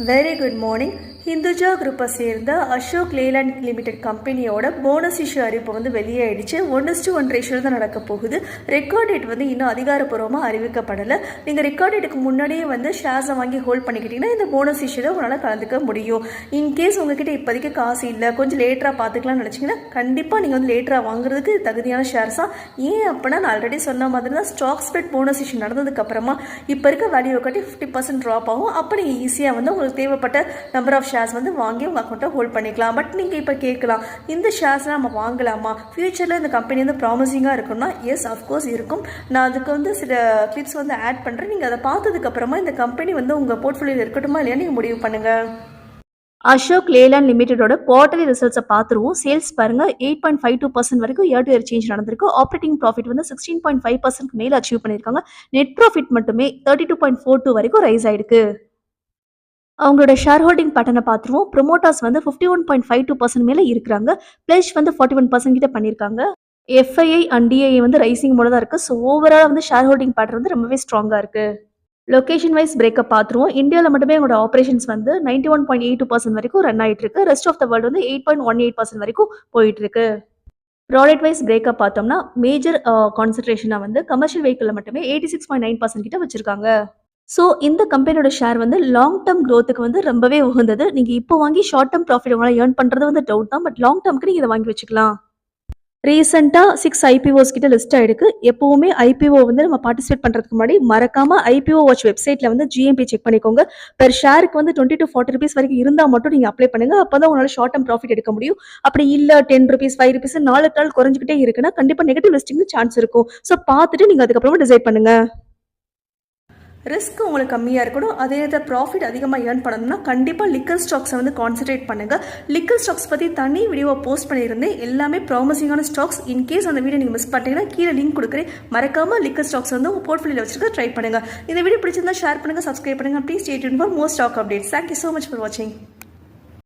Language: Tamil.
Very good morning. ஹிந்துஜா குரூப்பை சேர்ந்த அசோக் லேலண்ட் லிமிடெட் கம்பெனியோட போனஸ் இஷ்யூ அறிவிப்பு வந்து வெளியாயிடுச்சு. 1:1 ரேஷியோவில் தான் நடக்க போகுது. ரெக்கார்ட் டேட் வந்து இன்னும் அதிகாரப்பூர்வமாக அறிவிக்கப்படலை. நீங்கள் ரெக்கார்ட் டேட்டுக்கு முன்னாடியே வந்து ஷேர்ஸை வாங்கி ஹோல்ட் பண்ணிக்கிட்டீங்கன்னா இந்த போனஸ் இஷ்யூவில் உங்களால் கலந்துக்க முடியும். இன்கேஸ் உங்ககிட்ட இப்போதைக்கு காசு இல்லை, கொஞ்சம் லேட்டராக பார்த்துக்கலாம்னு நினச்சிங்கன்னா கண்டிப்பாக நீங்கள் வந்து லேட்டராக வாங்குறதுக்கு தகுதியான ஷேர்ஸ் தான். ஏன் அப்படின்னா நான் ஆல்ரெடி சொன்ன மாதிரி தான் ஸ்டாக் ஸ்ப்ளிட் போனஸ் இஷ்யூ நடந்ததுக்கப்புறமா இப்போ இருக்க வேல்யூவை கட்டி 50% ட்ராப் ஆகும். அப்போ நீங்கள் ஈஸியாக வந்து உங்களுக்கு தேவைப்பட்ட நம்பர் ஆஃப் ஷேர்ஸ் வந்து வாங்கி உங்கள் அக்கௌண்ட்டை ஹோல்ட் பண்ணிக்கலாம். பட் நீங்கள் இப்போ கேட்கலாம், இந்த ஷேர்ஸ்லாம் நம்ம வாங்கலாமா, ஃபியூச்சரில் இந்த கம்பெனி வந்து ப்ராமிசிங்காக இருக்கும்னா எஸ் அஃப்கோர்ஸ் இருக்கும். நான் அதுக்கு வந்து சில கிளிப்ஸ் வந்து ஆட் பண்ணுறேன். நீங்கள் அதை பார்த்ததுக்கப்புறமா இந்த கம்பெனி வந்து உங்கள் போர்ட்ஃபோலியோவில் இருக்கட்டுமா இல்லையா நீங்கள் முடிவு பண்ணுங்கள். அசோக் லேலண்ட் லிமிடெடோட குவார்டர்லி ரிசல்ட்ஸை பார்த்துருவோம். சேல்ஸ் பாருங்க 8.52% வரைக்கும் இயர் டு இயர் சேஞ்ச் நடந்திருக்கு. ஆப்ரேட்டிங் ப்ராஃபிட் வந்து 16.5% மேலே அச்சீவ் பண்ணியிருக்காங்க. நெட் ப்ராஃபிட் மட்டுமே 32.42 வரைக்கும் ரைஸ் ஆயிருக்கு. அவங்களோட ஷேர் ஹோல்டிங் பேட்டர்னை பார்த்துருவோம். ப்ரொமோட்டர்ஸ் வந்து 51.52% மேலே இருக்கிறாங்க. பிளேஷ் வந்து 41% கிட்ட பண்ணியிருக்காங்க. எஃப்ஐஐ அண்ட் டிஐ வந்து ரைசிங் மோட தான் இருக்குது. ஸோ ஓவரால் வந்து ஷேர் ஹோல்டிங் பேட்டர்ன் வந்து ரொம்பவே ஸ்ட்ராங்காக இருக்குது. லொகேஷன் வைஸ் பிரேக்கப் பார்த்துருவோம். இந்தியாவில் மட்டுமே அவங்களோட ஆப்ரேஷன்ஸ் வந்து 91.82% வரைக்கும் ரன் ஆகிட்டு இருக்கு. ரெஸ்ட் ஆஃப் த வேர்ல்டு வந்து 8.18% வரைக்கும் போயிட்டு இருக்கு. ப்ராடக்ட் வைஸ் பிரேக்கப் பார்த்தோம்னா மேஜர் கான்சன்ட்ரேஷனாக வந்து கமர்ஷியல் வெஹிக்கிளில் மட்டுமே 86.9% கிட்ட வச்சிருக்காங்க. ஸோ இந்த கம்பெனியோட ஷேர் வந்து லாங் டேர்ம் க்ரோத்துக்கு வந்து ரொம்பவே உகந்தது. நீங்கள் இப்போ வாங்கி ஷார்ட் டேர்ம் ப்ராஃபிட் உங்களால் ஏர்ன் பண்ணுறது வந்து டவுட் தான். பட் லாங் டேர்முக்கு நீங்கள் இதை வாங்கி வச்சுக்கலாம். ரீசெண்டாக 6 ஐபிஓஸ் கிட்ட லிஸ்ட் ஆயிருக்கு. எப்போவுமே ஐபிஓ வந்து நம்ம பார்ட்டிசிபேட் பண்ணுறதுக்கு முன்னாடி மறக்காமல் ஐபிஓ வாட்ச் வெப்சைட்டில் வந்து ஜிஎம்பி செக் பண்ணிக்கோங்க. பெர் ஷேருக்கு வந்து 20 to 40 rupees வரைக்கும் இருந்தால் மட்டும் நீங்கள் அப்ளை பண்ணுங்க. அப்போ தான் உங்களால் ஷார்ட் டேர்ம் ப்ராஃபிட் எடுக்க முடியும். அப்படி இல்லை 10 rupees 5 rupees நாளுக்கு நாள் குறைஞ்சிக்கிட்டே இருக்குன்னா கண்டிப்பாக நெகட்டிவ் லிஸ்டிங் சான்ஸ் இருக்கும். ஸோ பார்த்துட்டு நீங்கள் அதுக்கப்புறமா டிசைட் பண்ணுங்க. ரிஸ்க் உங்களுக்கு கம்மியாக இருக்கணும், அதே நேரத்தில் ப்ராஃபிட் அதிகமாக ஏர்ன் பண்ணணும்னா கண்டிப்பாக லிக்கர் ஸ்டாக்ஸை வந்து கான்சன்ட்ரேட் பண்ணுங்கள். லிக்கர் ஸ்டாக்ஸ் பற்றி தனி வீடியோவை போஸ்ட் பண்ணியிருந்தேன். எல்லாமே ப்ராமிசிங்கான ஸ்டாக்ஸ். இன்கேஸ் அந்த வீடியோ நீங்கள் மிஸ் பண்ணிட்டீங்கன்னா கீழே லிங்க் கொடுக்குறேன். மறக்காமல் லிக்கர் ஸ்டாக்ஸ் வந்து உங்கள் போர்ட்ஃபோலியோவில் வச்சுருக்க ட்ரை பண்ணுங்கள். இந்த வீடியோ பிடிச்சிருந்தா ஷேர் பண்ணுங்கள், சப்ஸ்கிரைப் பண்ணுங்கள். Please stay tune for more stock updates. Thank you so much for வாட்சிங்.